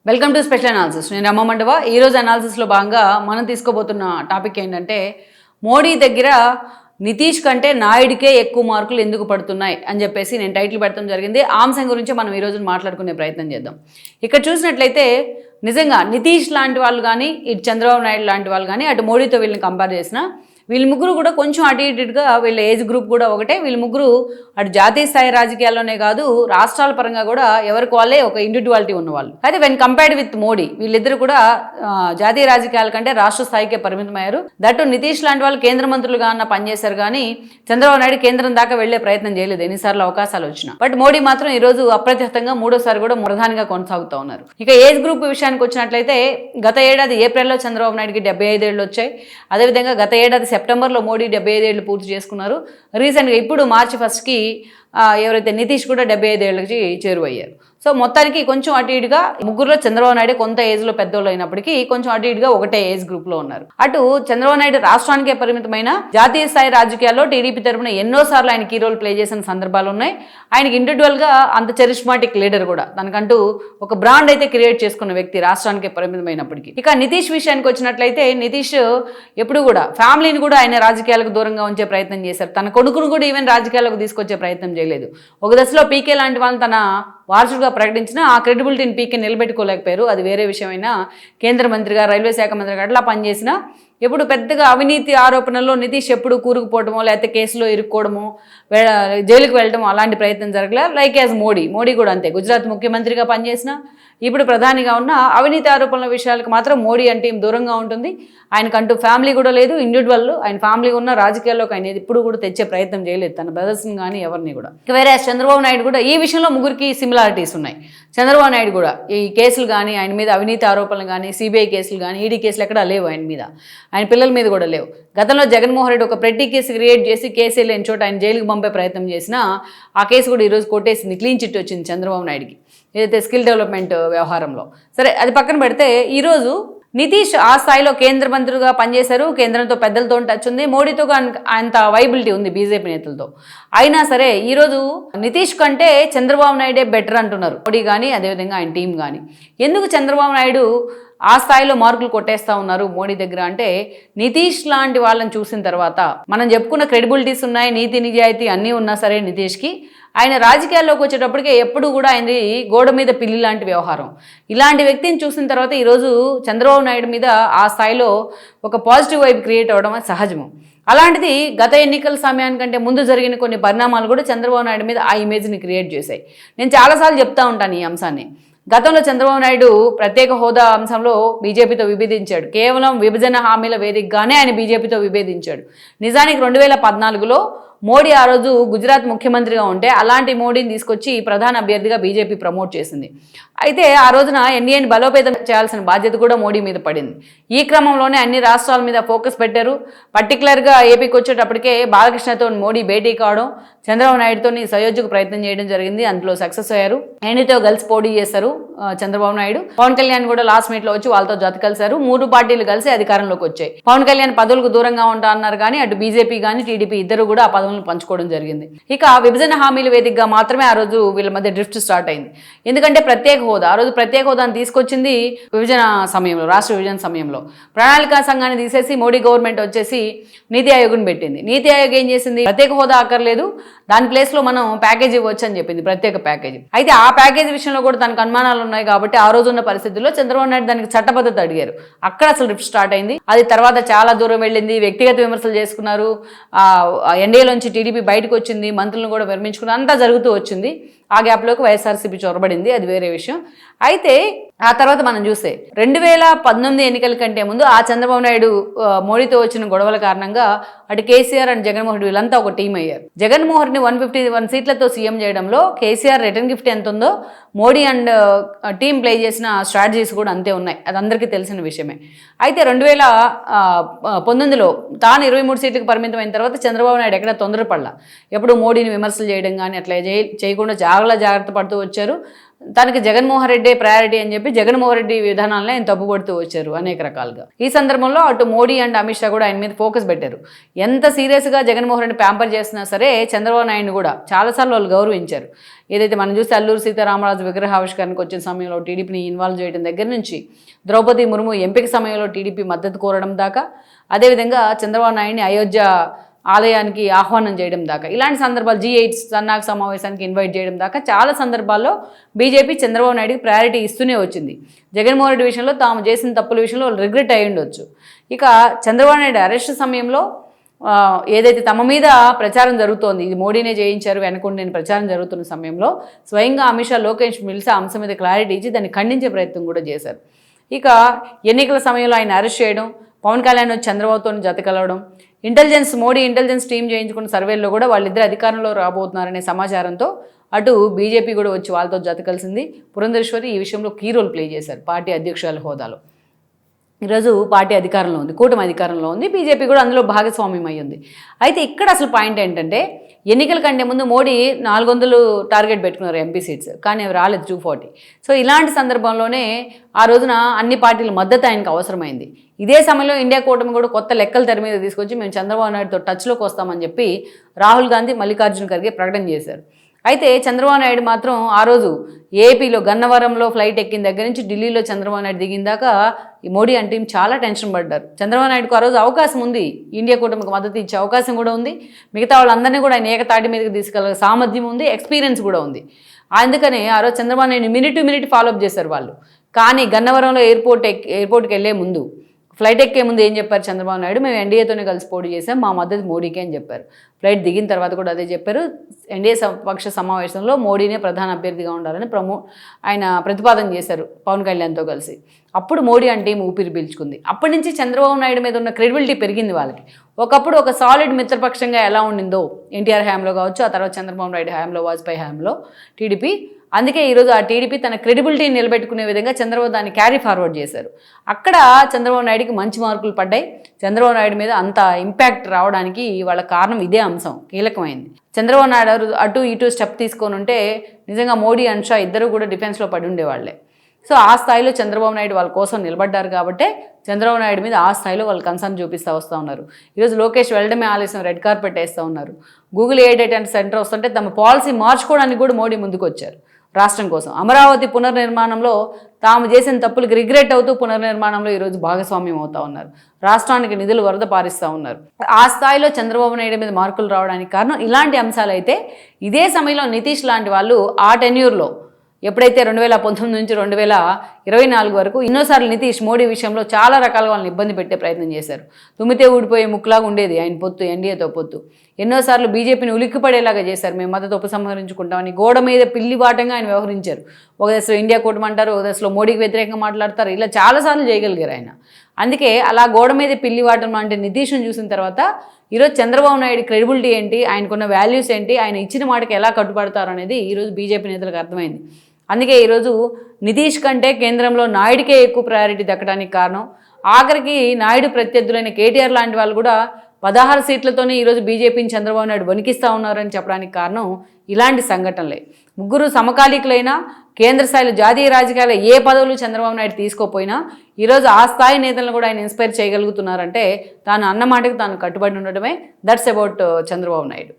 Welcome to special analysis. నేను రమ్మ మండవ. ఈరోజు అనాలిసిస్లో భాగంగా మనం తీసుకోబోతున్న టాపిక్ ఏంటంటే మోడీ దగ్గర నితీష్ కంటే నాయుడికే ఎక్కువ మార్కులు ఎందుకు పడుతున్నాయి అని చెప్పేసి నేను టైటిల్ పెట్టడం జరిగింది. ఆ అంశం గురించి మనం ఈరోజు మాట్లాడుకునే ప్రయత్నం చేద్దాం. ఇక్కడ చూసినట్లయితే నిజంగా నితీష్ లాంటి వాళ్ళు కానీ ఇటు చంద్రబాబు నాయుడు లాంటి వాళ్ళు కానీ అటు మోడీతో వీళ్ళని కంపేర్ చేసిన వీళ్ళ ముగ్గురు కూడా కొంచెం అటు ఇటుగా వీళ్ళ ఏజ్ గ్రూప్ కూడా ఒకటే. వీళ్ళ ముగ్గురు అటు జాతీయ స్థాయి రాజకీయాల్లోనే కాదు రాష్ట్రాల పరంగా కూడా ఎవరికి వాళ్ళే ఒక ఇండివిజువాలిటీ ఉన్నవాళ్ళు. అయితే వెన్ కంపేర్డ్ విత్ మోడీ వీళ్ళిద్దరు కూడా జాతీయ రాజకీయాల కంటే రాష్ట్ర స్థాయికే పరిమితమయ్యారు. దట్టు నితీష్ లాంటి వాళ్ళు కేంద్ర మంత్రులుగా అన్న పనిచేశారు కానీ చంద్రబాబు నాయుడు కేంద్రం దాకా వెళ్లే ప్రయత్నం చేయలేదు ఎన్నిసార్లు అవకాశాలు వచ్చినా. బట్ మోడీ మాత్రం ఈ రోజు అప్రతిహతంగా మూడోసారి కూడా ప్రధానిగా కొనసాగుతూ ఉన్నారు. ఇక ఏజ్ గ్రూప్ విషయానికి వచ్చినట్లయితే గత ఏడాది ఏప్రిల్లో చంద్రబాబు నాయుడుకి 75 ఏళ్ళు వచ్చాయి. అదేవిధంగా గత ఏడాది సెప్టెంబర్లో మోడీ 75 ఏళ్ళు పూర్తి చేసుకున్నారు. రీసెంట్గా ఇప్పుడు మార్చి 1కి ఎవరైతే నితీష్ కూడా 75 ఏళ్ళకి చేరువయ్యారు. సో మొత్తానికి కొంచెం అటు ఇటుగా ముగ్గురులో చంద్రబాబు నాయుడు కొంత ఏజ్లో పెద్దోళ్ళు అయినప్పటికీ కొంచెం అటు ఇటుగా ఒకటే ఏజ్ గ్రూప్లో ఉన్నారు. అటు చంద్రబాబు నాయుడు రాష్ట్రానికే పరిమితమైన జాతీయ స్థాయి రాజకీయాల్లో టీడీపీ తరఫున ఎన్నోసార్లు ఆయన కీ రోల్ ప్లే చేసిన సందర్భాలు ఉన్నాయి. ఆయనకి ఇండివిజువల్గా అంత చరిష్మాటిక్ లీడర్ కూడా తనకంటూ ఒక బ్రాండ్ అయితే క్రియేట్ చేసుకున్న వ్యక్తి రాష్ట్రానికే పరిమితమైనప్పటికీ. ఇక నితీష్ విషయానికి వచ్చినట్లయితే నితీష్ ఎప్పుడు కూడా ఫ్యామిలీని కూడా ఆయన రాజకీయాలకు దూరంగా ఉంచే ప్రయత్నం చేశారు. తన కొడుకును కూడా ఈవెన్ రాజకీయాలకు తీసుకొచ్చే ప్రయత్నం చేయలేదు. ఒక దశలో పీకే లాంటి వాళ్ళని తన వారసుడుగా ప్రకటించిన ఆ క్రెడిబిలిటీని పీకే నిలబెట్టుకోలేకపోయారు. అది వేరే విషయమైనా కేంద్ర మంత్రిగా రైల్వే శాఖ మంత్రిగా అట్లా పనిచేసిన ఎప్పుడు పెద్దగా అవినీతి ఆరోపణల్లో నితీష్ ఎప్పుడు కూరుకుపోవడమో లేకపోతే కేసులో ఇరుక్కోవడమో జైలుకు వెళ్ళడం అలాంటి ప్రయత్నం జరగలే. లైక్ యాజ్ మోడీ కూడా అంతే. గుజరాత్ ముఖ్యమంత్రిగా పనిచేసిన ఇప్పుడు ప్రధానిగా ఉన్న అవినీతి ఆరోపణల విషయాలకు మాత్రం మోడీ అంటే దూరంగా ఉంటుంది. ఆయనకంటూ ఫ్యామిలీ కూడా లేదు. ఇండివిజువల్ ఆయన ఫ్యామిలీ ఉన్న రాజకీయాల్లోకి ఆయన ఎప్పుడు కూడా తెచ్చే ప్రయత్నం చేయలేదు తన బ్రదర్స్ని కానీ ఎవరిని కూడా. వేరే చంద్రబాబు నాయుడు కూడా ఈ విషయంలో ముగ్గురికి సిమిలారిటీస్ ఉన్నాయి. చంద్రబాబు నాయుడు కూడా ఈ కేసులు కానీ ఆయన మీద అవినీతి ఆరోపణలు కానీ సిబిఐ కేసులు కానీ ఈడీ కేసులు ఎక్కడా లేవు ఆయన మీద, ఆయన పిల్లల మీద కూడా లేవు. గతంలో జగన్మోహన్ రెడ్డి ఒక ప్రతి కేసు క్రియేట్ చేసి కేసు లేని చోట ఆయన జైలుకి పంపే ప్రయత్నం చేసినా ఆ కేసు కూడా ఈరోజు కొట్టేసింది. క్లీన్ చిట్ వచ్చింది చంద్రబాబు నాయుడికి ఏదైతే స్కిల్ డెవలప్మెంట్ వ్యవహారంలో. సరే అది పక్కన పెడితే ఈరోజు నితీష్ ఆ స్థాయిలో కేంద్ర మంత్రిగా పనిచేశారు. కేంద్రంతో పెద్దలతో టచ్ ఉంది. మోడీతో అంత వైబిలిటీ ఉంది బీజేపీ నేతలతో. అయినా సరే ఈరోజు నితీష్ కంటే చంద్రబాబు నాయుడే బెటర్ అంటున్నారు మోడీ కానీ అదేవిధంగా ఆయన టీం కానీ. ఎందుకు చంద్రబాబు నాయుడు ఆ స్థాయిలో మార్కులు కొట్టేస్తూ ఉన్నారు మోడీ దగ్గర అంటే నితీష్ లాంటి వాళ్ళని చూసిన తర్వాత మనం చెప్పుకున్న క్రెడిబిలిటీస్ ఉన్నాయి, నీతి నిజాయితీ అన్నీ ఉన్నా సరే నితీష్కి ఆయన రాజకీయాల్లోకి వచ్చేటప్పటికే ఎప్పుడు కూడా ఆయనది గోడ మీద పిల్లి లాంటి వ్యవహారం. ఇలాంటి వ్యక్తిని చూసిన తర్వాత ఈరోజు చంద్రబాబు నాయుడు మీద ఆ స్థాయిలో ఒక పాజిటివ్ వైబ్ క్రియేట్ అవ్వడం సహజము. అలాంటిది గత ఎన్నికల సమయానికంటే ముందు జరిగిన కొన్ని పరిణామాలు కూడా చంద్రబాబు నాయుడు మీద ఆ ఇమేజ్ని క్రియేట్ చేశాయి. నేను చాలాసార్లు చెప్తా ఉంటాను ఈ అంశాన్ని. గతంలో చంద్రబాబు నాయుడు ప్రత్యేక హోదా అంశంలో బీజేపీతో విభేదించాడు. కేవలం విభజన హామీల వేదికగానే ఆయన బీజేపీతో విభేదించాడు. నిజానికి 2014లో మోడీ ఆ రోజు గుజరాత్ ముఖ్యమంత్రిగా ఉంటే అలాంటి మోడీని తీసుకొచ్చి ప్రధాన అభ్యర్థిగా బీజేపీ ప్రమోట్ చేసింది. అయితే ఆ రోజున ఎన్డీఏని బలోపేతం చేయాల్సిన బాధ్యత కూడా మోడీ మీద పడింది. ఈ క్రమంలోనే అన్ని రాష్ట్రాల మీద ఫోకస్ పెట్టారు. పర్టికులర్గా ఏపీకి వచ్చేటప్పటికే బాలకృష్ణతో మోడీ భేటీ కావడం, చంద్రబాబు నాయుడుతో సయోధ్యకు ప్రయత్నం చేయడం జరిగింది. అందులో సక్సెస్ అయ్యారు. ఎన్డీతో కలిసి పోటీ చేశారు చంద్రబాబు నాయుడు. పవన్ కళ్యాణ్ కూడా లాస్ట్ మినిట్లో వచ్చి వాళ్ళతో జత కలిశారు. 3 పార్టీలు కలిసి అధికారంలోకి వచ్చాయి. పవన్ కళ్యాణ్ పదవులకు దూరంగా ఉంటా అన్నారు కానీ అటు బీజేపీ కానీ టీడీపీ ఇద్దరు కూడా ఆ పదవులను పంచుకోవడం జరిగింది. ఇక విభజన హామీల వేదికగా మాత్రమే ఆ రోజు వీళ్ళ మధ్య డ్రిఫ్ట్ స్టార్ట్ అయింది. ఎందుకంటే ప్రత్యేక హోదా ఆ రోజు ప్రత్యేక హోదాను తీసుకొచ్చింది విభజన సమయంలో, రాష్ట్ర విభజన సమయంలో. ప్రణాళికా సంఘాన్ని తీసేసి మోడీ గవర్నమెంట్ వచ్చేసి నీతి ఆయోగ్ని పెట్టింది. నీతి ఆయోగ్ ఏం చేసింది, ప్రత్యేక హోదా అక్కర్లేదు, దాని ప్లేస్లో మనం ప్యాకేజ్ ఇవ్వచ్చు అని చెప్పింది, ప్రత్యేక ప్యాకేజీ. అయితే ఆ ప్యాకేజీ విషయంలో కూడా తనకు అనుమానాలు ఉన్నాయి కాబట్టి ఆ రోజు ఉన్న పరిస్థితుల్లో చంద్రబాబు నాయుడు దానికి చట్టబద్ధత అడిగారు. అక్కడ అసలు డ్రిఫ్ట్ స్టార్ట్ అయింది. అది తర్వాత చాలా దూరం వెళ్ళింది. వ్యక్తిగత విమర్శలు చేసుకున్నారు. ఎన్డీఏలోంచి టీడీపీ బయటకు వచ్చింది. మంత్రులను కూడా విరమించుకున్నారు. అంతా జరుగుతూ వచ్చింది. ఆ గ్యాప్లోకి వైఎస్ఆర్సీపీ చొరబడింది. అది వేరే విషయం. అయితే ఆ తర్వాత మనం చూస్తే 2019 ఎన్నికల కంటే ముందు ఆ చంద్రబాబు నాయుడు మోడీతో వచ్చిన గొడవల కారణంగా అటు కేసీఆర్ అండ్ జగన్మోహన్ రెడ్డి వీళ్ళంతా ఒక టీం అయ్యారు. జగన్మోహన్ రెడ్డి 151 సీట్లతో సీఎం చేయడంలో కేసీఆర్ రిటర్న్ గిఫ్ట్ ఎంత ఉందో మోడీ అండ్ టీం ప్లే చేసిన స్ట్రాటజీస్ కూడా అంతే ఉన్నాయి. అది అందరికీ తెలిసిన విషయమే. అయితే 2019లో తాను 23 సీట్లకు పరిమితమైన తర్వాత చంద్రబాబు నాయుడు ఎక్కడ తొందరపడలా. ఎప్పుడు మోడీని విమర్శలు చేయడం కానీ అట్లా చేయకుండా జాగ్రత్త పడుతూ వచ్చారు. తనకి జగన్మోహన్ రెడ్డి ప్రయారిటీ అని చెప్పి జగన్మోహన్ రెడ్డి విధానాలను ఆయన తప్పుపడుతూ వచ్చారు అనేక రకాలుగా. ఈ సందర్భంలో అటు మోడీ అండ్ అమిత్ షా కూడా ఆయన మీద ఫోకస్ పెట్టారు. ఎంత సీరియస్గా జగన్మోహన్ రెడ్డి ప్యాంపర్ చేసినా సరే చంద్రబాబు నాయుడు కూడా చాలాసార్లు వాళ్ళు గౌరవించారు. ఏదైతే మనం చూస్తే అల్లూరు సీతారామరాజు విగ్రహావిష్కరణకు వచ్చిన సమయంలో టీడీపీని ఇన్వాల్వ్ చేయడం దగ్గర నుంచి ద్రౌపది ముర్ము ఎంపిక సమయంలో టీడీపీ మద్దతు కోరడం దాకా, అదేవిధంగా చంద్రబాబు నాయుడిని అయోధ్య ఆలయానికి ఆహ్వానం చేయడం దాకా, ఇలాంటి సందర్భాలు G8 సన్నాహక సమావేశానికి ఇన్వైట్ చేయడం దాకా చాలా సందర్భాల్లో బీజేపీ చంద్రబాబు నాయుడికి ప్రయారిటీ ఇస్తూనే వచ్చింది. జగన్మోహన్ రెడ్డి విషయంలో తాము చేసిన తప్పుల విషయంలో రిగ్రెట్ అయి ఉండొచ్చు. ఇక చంద్రబాబు నాయుడు అరెస్ట్ సమయంలో ఏదైతే తమ మీద ప్రచారం జరుగుతోంది, ఇది మోడీనే చేయించారు వెనకుండా నేను ప్రచారం జరుగుతున్న సమయంలో స్వయంగా అమిత్ షా, లోకేష్ మిలిసి ఆ అంశం మీద క్లారిటీ ఇచ్చి దాన్ని ఖండించే ప్రయత్నం కూడా చేశారు. ఇక ఎన్నికల సమయంలో ఆయన అరెస్ట్ చేయడం, పవన్ కళ్యాణ్ వచ్చి చంద్రబాబుతో జత కలవడం, మోడీ ఇంటెలిజెన్స్ టీం చేయించుకున్న సర్వేల్లో కూడా వాళ్ళిద్దరు అధికారంలో రాబోతున్నారనే సమాచారంతో అటు బీజేపీ కూడా వచ్చి వాళ్ళతో జత కలిసింది. పురంధేశ్వరి ఈ విషయంలో కీ రోల్ ప్లే చేశారు పార్టీ అధ్యక్షురాల హోదాలో. ఈరోజు పార్టీ అధికారంలో ఉంది, కూటమి అధికారంలో ఉంది, బీజేపీ కూడా అందులో భాగస్వామ్యం అయ్యింది. అయితే ఇక్కడ అసలు పాయింట్ ఏంటంటే ఎన్నికల కంటే ముందు మోడీ 400 టార్గెట్ పెట్టుకున్నారు ఎంపీ సీట్స్, కానీ అవి రాలేదు 240. సో ఇలాంటి సందర్భంలోనే ఆ రోజున అన్ని పార్టీల మద్దతు ఆయనకు అవసరమైంది. ఇదే సమయంలో ఇండియా కూటమి కూడా కొత్త లెక్కలు తెర మీద తీసుకొచ్చి మేము చంద్రబాబు నాయుడుతో టచ్లోకి వస్తామని చెప్పి రాహుల్ గాంధీ, మల్లికార్జున ఖర్గే ప్రకటన చేశారు. అయితే చంద్రబాబు నాయుడు మాత్రం ఆ రోజు ఏపీలో గన్నవరంలో ఫ్లైట్ ఎక్కిన దగ్గర నుంచి ఢిల్లీలో చంద్రబాబు నాయుడు దిగిన దాకా ఈ మోడీ అంటే చాలా టెన్షన్ పడ్డారు. చంద్రబాబు నాయుడుకు ఆ రోజు అవకాశం ఉంది, ఇండియా కూటమికి మద్దతు ఇచ్చే అవకాశం కూడా ఉంది, మిగతా వాళ్ళందరినీ కూడా ఆయన ఏకతాటి మీదకి తీసుకెళ్ళే సామర్థ్యం ఉంది, ఎక్స్పీరియన్స్ కూడా ఉంది. అందుకనే ఆ రోజు Chandrababu Naidu minute to minute follow up చేశారు వాళ్ళు. కానీ గన్నవరంలో ఎయిర్పోర్ట్కి వెళ్ళే ముందు, ఫ్లైట్ ఎక్కే ముందు ఏం చెప్పారు చంద్రబాబు నాయుడు, మేము ఎన్డీఏతోనే కలిసి పోటీ చేసాం, మా మద్దతు మోడీకే అని చెప్పారు. ఫ్లైట్ దిగిన తర్వాత కూడా అదే చెప్పారు. ఎన్డీఏ పక్ష సమావేశంలో మోడీనే ప్రధాన అభ్యర్థిగా ఉండాలని ఆయన ప్రతిపాదన చేశారు పవన్ కళ్యాణ్తో కలిసి. అప్పుడు మోడీ అంటే ఊపిరి పీల్చుకుంది. అప్పటి నుంచి చంద్రబాబు నాయుడు మీద ఉన్న క్రెడిబిలిటీ పెరిగింది వాళ్ళకి. ఒకప్పుడు ఒక సాలిడ్ మిత్రపక్షంగా ఎలా ఉండిందో ఎన్టీఆర్ హయాంలో కావచ్చు, ఆ తర్వాత చంద్రబాబు నాయుడు హయాంలో, వాజ్పేయి హయాంలో టీడీపీ, అందుకే ఈరోజు ఆ టీడీపీ తన క్రెడిబిలిటీని నిలబెట్టుకునే విధంగా చంద్రబాబు దాన్ని క్యారీ ఫార్వర్డ్ చేశారు. అక్కడ చంద్రబాబు నాయుడుకి మంచి మార్కులు పడ్డాయి. చంద్రబాబు నాయుడు మీద అంత ఇంపాక్ట్ రావడానికి వాళ్ళ కారణం ఇదే అంశం కీలకమైంది. చంద్రబాబు నాయుడు అటు ఇటు స్టెప్ తీసుకొని ఉంటే నిజంగా మోడీ అండ్ షా ఇద్దరు కూడా డిఫెన్స్లో పడి ఉండేవాళ్లే. సో ఆ స్థాయిలో చంద్రబాబు నాయుడు వాళ్ళ కోసం నిలబడ్డారు కాబట్టే చంద్రబాబు నాయుడు మీద ఆ స్థాయిలో వాళ్ళు కన్సర్న్ చూపిస్తూ వస్తూ ఉన్నారు. ఈరోజు లోకేష్ వెళ్ళడమే ఆలస్యం, రెడ్ కార్పెట్ వేస్తూ ఉన్నారు. గూగుల్ ఏ డేటా సెంటర్ వస్తుంటే తమ పాలసీ మార్చుకోవడానికి కూడా మోడీ ముందుకు వచ్చారు రాష్ట్రం కోసం. అమరావతి పునర్నిర్మాణంలో తాము చేసిన తప్పులకు రిగ్రెట్ అవుతూ పునర్నిర్మాణంలో ఈరోజు భాగస్వామ్యం అవుతూ ఉన్నారు. రాష్ట్రానికి నిధులు వరద పారిస్తూ ఉన్నారు. ఆ స్థాయిలో చంద్రబాబు నాయుడు మీద మార్కులు రావడానికి కారణం ఇలాంటి అంశాలు అయితే, ఇదే సమయంలో నితీష్ లాంటి వాళ్ళు ఆ టెన్యూర్లో ఎప్పుడైతే 2019 నుంచి 2024 వరకు ఎన్నోసార్లు నితీష్ మోడీ విషయంలో చాలా రకాలుగా వాళ్ళని ఇబ్బంది పెట్టే ప్రయత్నం చేశారు. తుమ్మితే ఊడిపోయే ముక్కులాగా ఉండేది ఆయన పొత్తు, ఎన్డీఏతో పొత్తు. ఎన్నోసార్లు బీజేపీని ఉలిక్కిపడేలాగా చేశారు, మేము మద్దతు ఉపసంహరించుకుంటామని గోడ మీద పిల్లిబాటంగా ఆయన వ్యవహరించారు. ఒక దశలో ఇండియా కూటమి అంటారు, ఒక దశలో మోడీకి వ్యతిరేకంగా మాట్లాడతారు, ఇలా చాలాసార్లు చేయగలిగారు ఆయన. అందుకే అలా గోడ మీద పిల్లివాటం అంటే నితీష్ను చూసిన తర్వాత ఈరోజు చంద్రబాబు నాయుడు క్రెడిబిలిటీ ఏంటి, ఆయనకున్న వాల్యూస్ ఏంటి, ఆయన ఇచ్చిన మాటకి ఎలా కట్టుబడతారు అనేది ఈరోజు బీజేపీ నేతలకు అర్థమైంది. అందుకే ఈరోజు నితీష్ కంటే కేంద్రంలో నాయుడికే ఎక్కువ ప్రయారిటీ దక్కడానికి కారణం. ఆఖరికి నాయుడు ప్రత్యర్థులైన కేటీఆర్ లాంటి వాళ్ళు కూడా 16 సీట్లతోనే ఈరోజు బీజేపీని చంద్రబాబు నాయుడు వణికిస్తూ ఉన్నారని చెప్పడానికి కారణం ఇలాంటి సంఘటనలే. ముగ్గురు సమకాలీకులైనా కేంద్ర స్థాయిలో జాతీయ రాజకీయాల్లో ఏ పదవులు చంద్రబాబు నాయుడు తీసుకోపోయినా ఈరోజు ఆ స్థాయి నేతలను కూడా ఆయన ఇన్స్పైర్ చేయగలుగుతున్నారంటే తాను అన్నమాటకు తాను కట్టుబడి ఉండడమే. That's about Chandrababu Naidu.